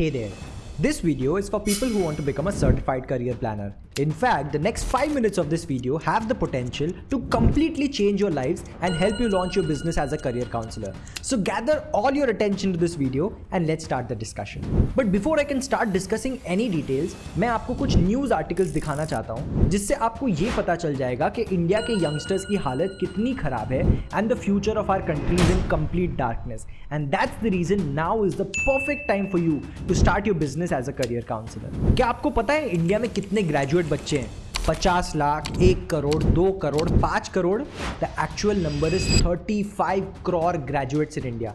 Hey there. This video is for people who want to become a certified career planner. In fact, the next 5 minutes of this video have the potential to completely change your lives and help you launch your business as a career counselor. So gather all your attention to this video and let's start the discussion. But before I can start discussing any details, मैं आपको कुछ news articles दिखाना चाहता हूँ जिससे आपको ये पता चल जाएगा कि इंडिया के यंगस्टर्स की हालत कितनी खराब है and the future of our country is in complete darkness and that's the reason now is the perfect time for you to start your business as a career counsellor. क्या आपको पता है इंडिया में कितने ग्रेजुएट बच्चे हैं? 50 lakh, 1 crore, 2 crore, 5 crore. The actual number is 35 crore graduates in India.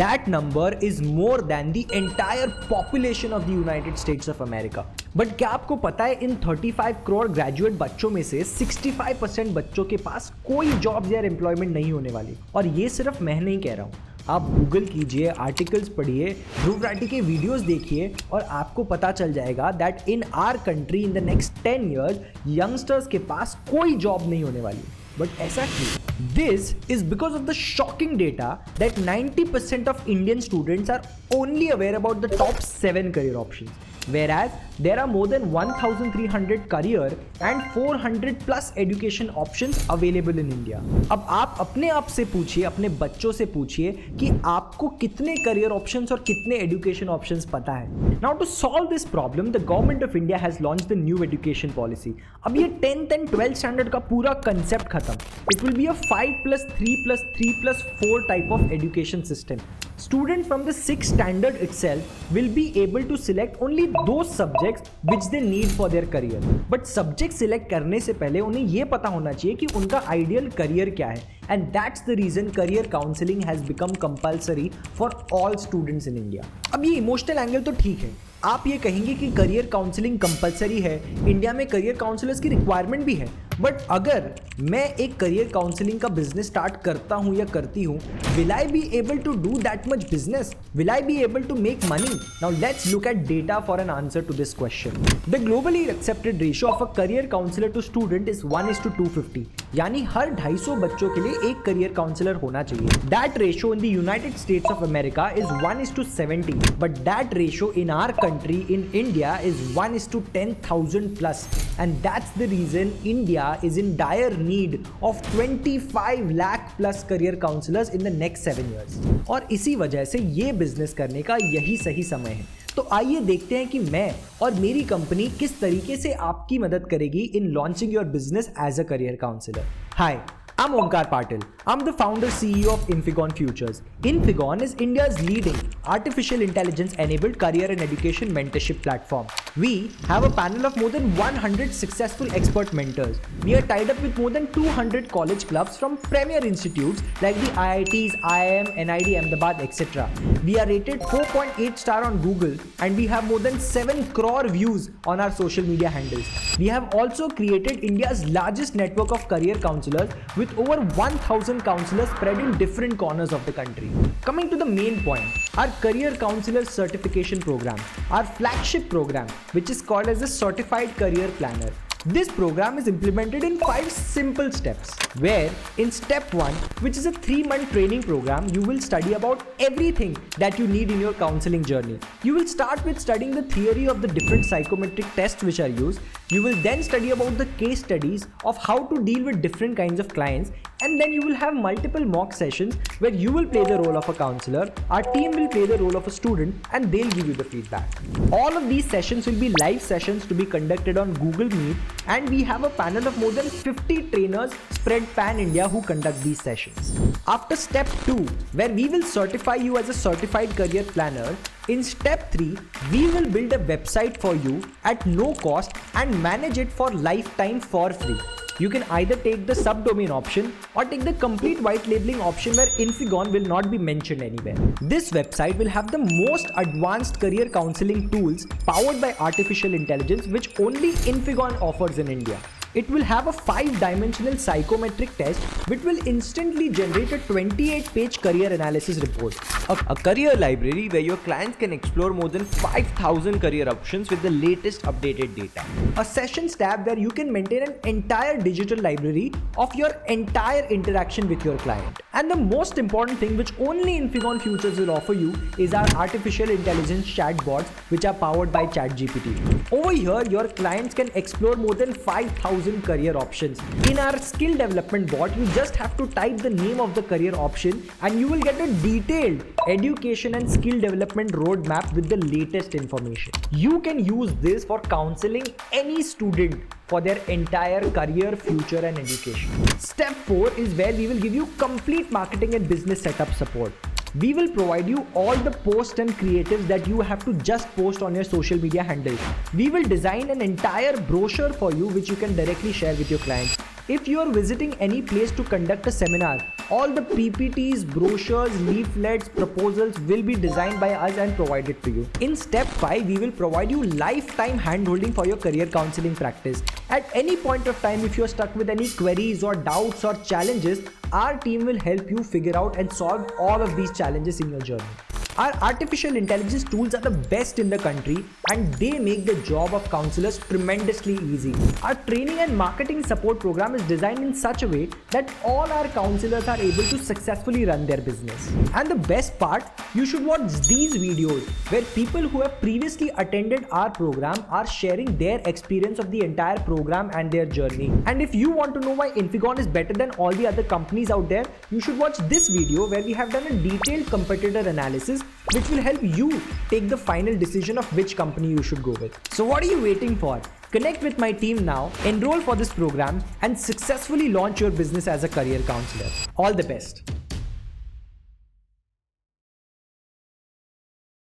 That number is more than the entire population of the United States of America. But क्या आपको पता है इन 35 करोड़ ग्रेजुएट बच्चों में से 65% बच्चों के पास कोई जॉब या एम्प्लॉयमेंट नहीं होने वाली. और ये सिर्फ मैं नहीं कह रहा हूँ. आप गूगल कीजिए, आर्टिकल्स पढ़िए, ध्रुव राठी के वीडियोस देखिए और आपको पता चल जाएगा that in our country in the next 10 years youngsters के पास कोई जॉब नहीं होने वाली. बट ऐसा क्यों? This is because of the shocking data that 90% of Indian students are only aware about the top 7 career options. Whereas there are more than 1,300 career and 400 plus education options available in India. अब आप अपने आप से पूछिए, अपने बच्चों से पूछिए कि आपको कितने career options और कितने education options पता है. Now to solve this problem, the government of India has launched the new education policy. अब ये 10th and 12th standard का पूरा concept खत्म. It will be a 5+3+3+4 type of education system. Students from the 6th standard itself will be able to select only those subjects which they need for their career. But subject select करने से पहले उन्हें ये पता होना चाहिए कि उनका ideal career क्या है. And that's the reason career counseling has become compulsory for all students in India. अब ये इमोशनल एंगल तो ठीक है. आप ये कहेंगे कि करियर काउंसलिंग कंपलसरी है, इंडिया में करियर काउंसलर्स की रिक्वायरमेंट भी है. बट अगर मैं एक करियर काउंसलिंग का बिजनेस स्टार्ट करता हूं या करती हूं, will I be able to do that much business? Will I be able to make money? Now let's look at data for an answer to this question. The globally accepted ratio of a career counsellor to student is 1:250. यानी हर 250 बच्चों के लिए एक career counsellor होना चाहिए. That ratio in the United States of America is 1:70. But that ratio in our country in India is 1:10,000 plus, and that's the reason India is in dire need of 25 lakh plus career counselors in the next 7 years. और इसी वजह से ये business करने का यही सही समय है. तो आइए देखते हैं कि मैं और मेरी कंपनी किस तरीके से आपकी मदद करेगी in launching your business as a career counsellor. Hi, I'm Omkar Patil. I'm the founder CEO of Infigon Futures. Infigon is India's leading artificial intelligence enabled career and education mentorship platform. We have a panel of more than 100 successful expert mentors. We are tied up with more than 200 college clubs from premier institutes like the IITs, IIM, NID Ahmedabad, etc. We are rated 4.8 star on Google and we have more than 7 crore views on our social media handles. We have also created India's largest network of career counselors with over 1,000 counselors spread in different corners of the country. Coming to the main point, our career counselor certification program, our flagship program, which is called as a certified career planner. This program is implemented in 5 simple steps, where in step 1, which is a 3-month training program, you will study about everything that you need in your counseling journey. You will start with studying the theory of the different psychometric tests which are used. You will then study about the case studies of how to deal with different kinds of clients, and then you will have multiple mock sessions where you will play the role of a counselor, our team will play the role of a student, and they'll give you the feedback. All of these sessions will be live sessions to be conducted on Google Meet, and we have a panel of more than 50 trainers spread pan-India who conduct these sessions. After step 2, where we will certify you as a certified career planner, in step 3, we will build a website for you at no cost and manage it for lifetime for free. You can either take the subdomain option or take the complete white labeling option where Infigon will not be mentioned anywhere. This website will have the most advanced career counseling tools powered by artificial intelligence which only Infigon offers in India. It will have a 5-dimensional psychometric test which will instantly generate a 28-page career analysis report. A career library where your clients can explore more than 5,000 career options with the latest updated data. A sessions tab where you can maintain an entire digital library of your entire interaction with your client. And the most important thing which only Infigon Futures will offer you is our artificial intelligence chatbots which are powered by ChatGPT. Over here, your clients can explore more than 5,000 career options. In our skill development bot, you just have to type the name of the career option and you will get a detailed education and skill development roadmap with the latest information. You can use this for counseling any student for their entire career, future and education. Step 4 is where we will give you complete marketing and business setup support. We will provide you all the posts and creatives that you have to just post on your social media handles. We will design an entire brochure for you which you can directly share with your clients. If you are visiting any place to conduct a seminar, all the PPTs, brochures, leaflets, proposals will be designed by us and provided to you. In step 5, we will provide you lifetime handholding for your career counseling practice. At any point of time, if you are stuck with any queries or doubts or challenges, our team will help you figure out and solve all of these challenges in your journey. Our artificial intelligence tools are the best in the country and they make the job of counselors tremendously easy. Our training and marketing support program is designed in such a way that all our counselors are able to successfully run their business. And the best part, you should watch these videos where people who have previously attended our program are sharing their experience of the entire program and their journey. And if you want to know why Infigon is better than all the other companies out there, you should watch this video where we have done a detailed competitor analysis which will help you take the final decision of which company you should go with. So what are you waiting for? Connect with my team now, enroll for this program and successfully launch your business as a career counselor. All the best.